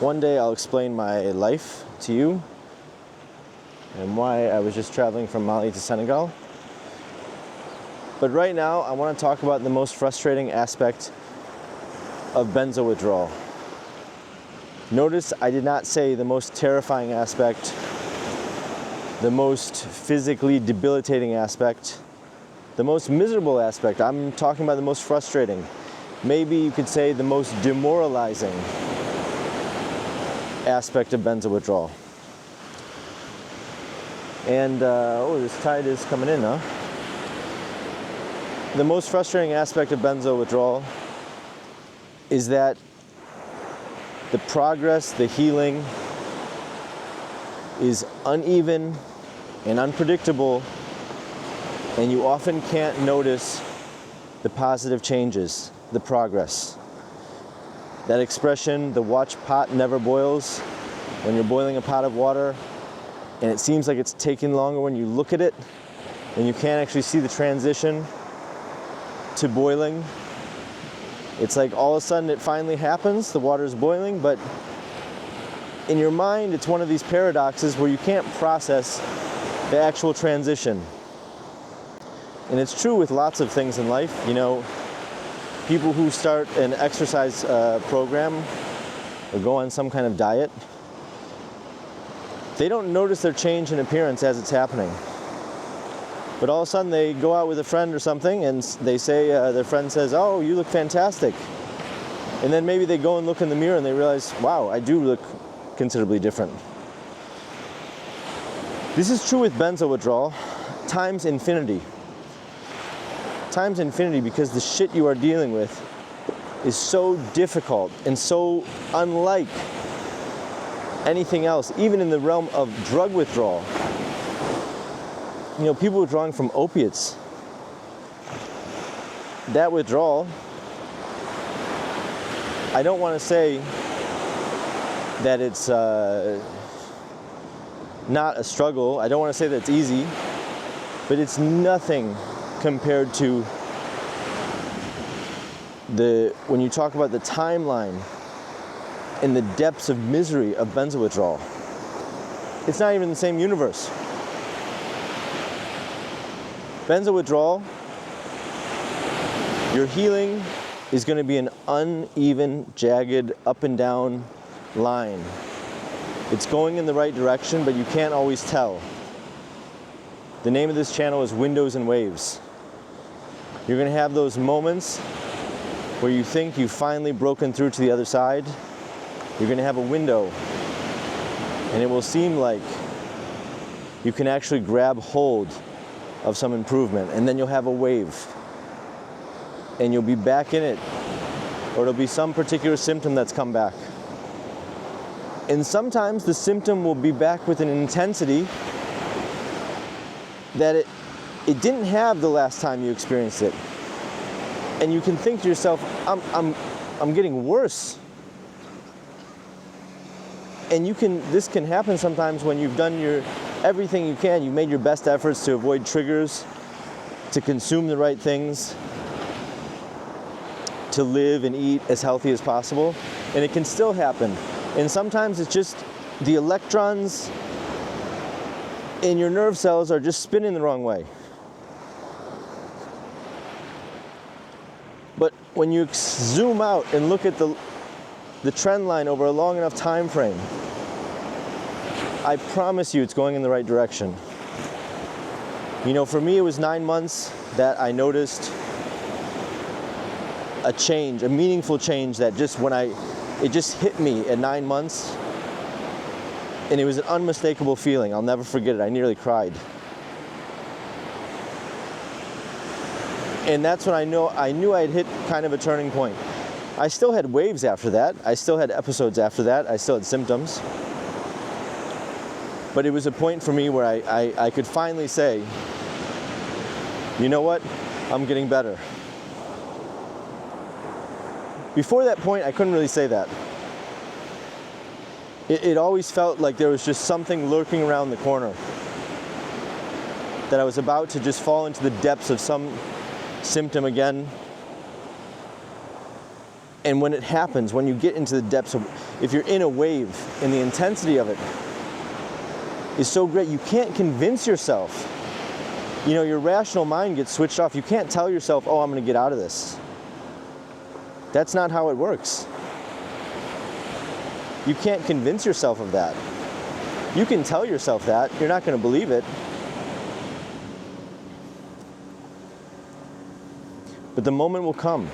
One day I'll explain my life to you and why I was just traveling from Mali to Senegal. But right now I want to talk about the most frustrating aspect of benzo withdrawal. Notice I did not say the most terrifying aspect, the most physically debilitating aspect, the most miserable aspect. I'm talking about the most frustrating. Maybe you could say the most demoralizing aspect of benzo withdrawal. And, this tide is coming in, huh? The most frustrating aspect of benzo withdrawal is that the progress, the healing is uneven and unpredictable, and you often can't notice the positive changes, the progress. That expression, the watch pot never boils, when you're boiling a pot of water and it seems like it's taking longer when you look at it and you can't actually see the transition to boiling. It's like all of a sudden it finally happens, the water's boiling, but in your mind it's one of these paradoxes where you can't process the actual transition. And it's true with lots of things in life. You know, people who start an exercise program or go on some kind of diet, they don't notice their change in appearance as it's happening. But all of a sudden they go out with a friend or something and they say, their friend says, "Oh, you look fantastic." And then maybe they go and look in the mirror and they realize, wow, I do look considerably different. This is true with benzo withdrawal times infinity. Times infinity, because the shit you are dealing with is so difficult and so unlike anything else, even in the realm of drug withdrawal. You know, people withdrawing from opiates, that withdrawal, I don't want to say that it's not a struggle. I don't want to say that it's easy, but it's nothing compared to when you talk about the timeline and the depths of misery of benzo withdrawal. It's not even the same universe. Benzo withdrawal, your healing is going to be an uneven, jagged, up and down line. It's going in the right direction, but you can't always tell. The name of this channel is Windows and Waves. You're going to have those moments where you think you've finally broken through to the other side. You're going to have a window, and it will seem like you can actually grab hold of some improvement, and then you'll have a wave, and you'll be back in it, or it'll be some particular symptom that's come back. And sometimes the symptom will be back with an intensity that it didn't have the last time you experienced it. And you can think to yourself, I'm getting worse. And this can happen sometimes when you've done everything you can. You've made your best efforts to avoid triggers, to consume the right things, to live and eat as healthy as possible. And it can still happen. And sometimes it's just the electrons in your nerve cells are just spinning the wrong way. But when you zoom out and look at the trend line over a long enough time frame, I promise you it's going in the right direction. You know, for me it was 9 months that I noticed a change, a meaningful change that it just hit me at 9 months. And it was an unmistakable feeling. I'll never forget it. I nearly cried. And that's when I knew I had hit kind of a turning point. I still had waves after that. I still had episodes after that. I still had symptoms. But it was a point for me where I could finally say, you know what? I'm getting better. Before that point, I couldn't really say that. It always felt like there was just something lurking around the corner, that I was about to just fall into the depths of some symptom again. And when it happens, when you get into the depths of, if you're in a wave and the intensity of it is so great, you can't convince yourself. You know, your rational mind gets switched off. You can't tell yourself, oh, I'm going to get out of this. That's not how it works. You can't convince yourself of that. You can tell yourself that. You're not going to believe it. But the moment will come.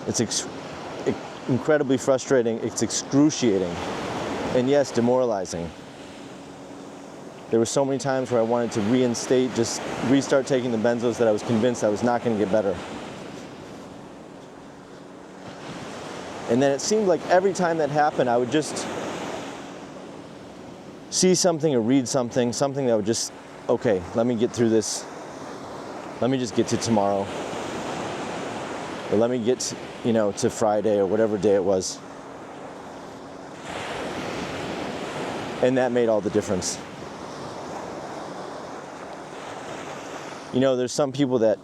It's incredibly frustrating. It's excruciating. And yes, demoralizing. There were so many times where I wanted to reinstate, just restart taking the benzos that I was convinced I was not going to get better. And then it seemed like every time that happened, I would just see something or read something that would just, okay, let me get through this. Let me just get to tomorrow. Or let me get to, to Friday or whatever day it was. And that made all the difference. There's some people that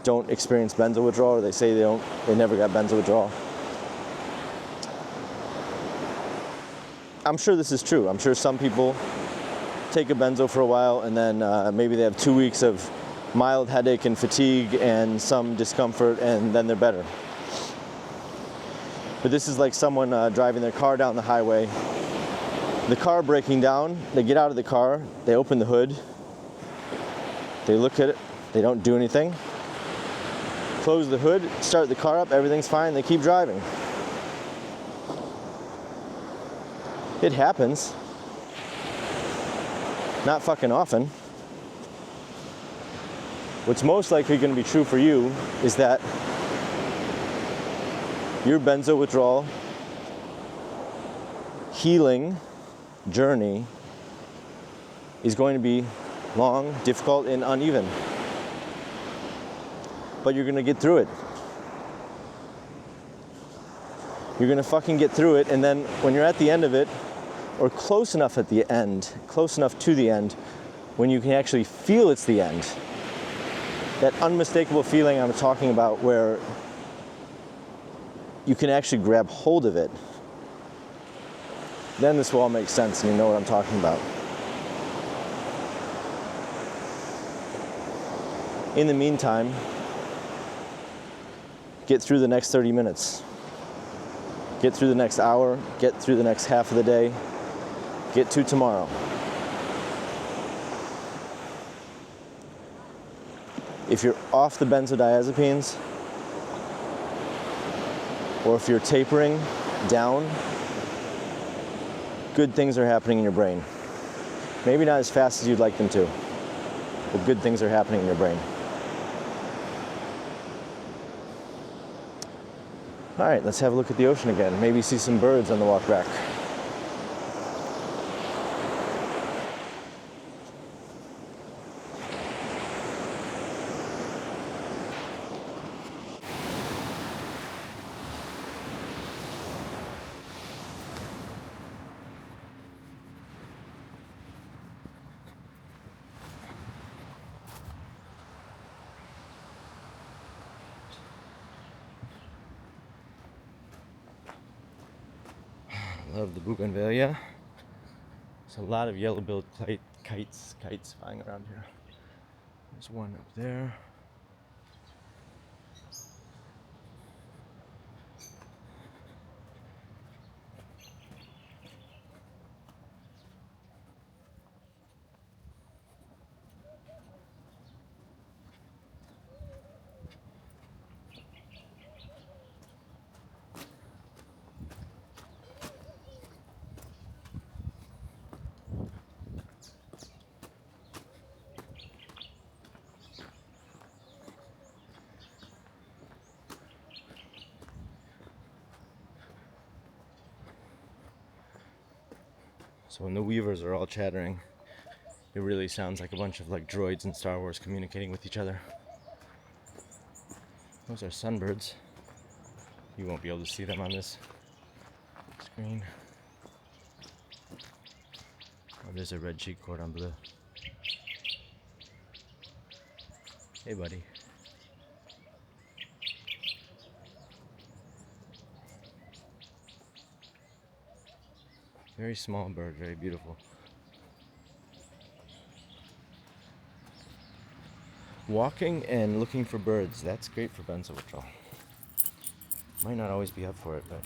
don't experience benzo withdrawal, or they say they never got benzo withdrawal. I'm sure this is true. I'm sure some people take a benzo for a while and then maybe they have 2 weeks of mild headache and fatigue and some discomfort and then they're better. But this is like someone driving their car down the highway. The car breaking down, they get out of the car, they open the hood, they look at it, they don't do anything. Close the hood, start the car up, everything's fine, they keep driving. It happens. Not fucking often. What's most likely going to be true for you is that your benzo withdrawal healing journey is going to be long, difficult, and uneven. But you're going to get through it. You're going to fucking get through it, and then when you're at the end of it, or close enough to the end, when you can actually feel it's the end, that unmistakable feeling I'm talking about where you can actually grab hold of it, then this will all make sense and you know what I'm talking about. In the meantime, get through the next 30 minutes. Get through the next hour, get through the next half of the day, get to tomorrow. If you're off the benzodiazepines, or if you're tapering down, good things are happening in your brain. Maybe not as fast as you'd like them to, but good things are happening in your brain. All right, let's have a look at the ocean again. Maybe see some birds on the walk back. Love the bougainvillea. There's a lot of yellow-billed kites flying around here. There's one up there. So when the weavers are all chattering, it really sounds like a bunch of like droids in Star Wars communicating with each other. Those are sunbirds. You won't be able to see them on this screen. Oh, there's a red cheek cordon bleu. Hey, buddy. Very small bird, very beautiful. Walking and looking for birds, that's great for benzo withdrawal. Might not always be up for it, but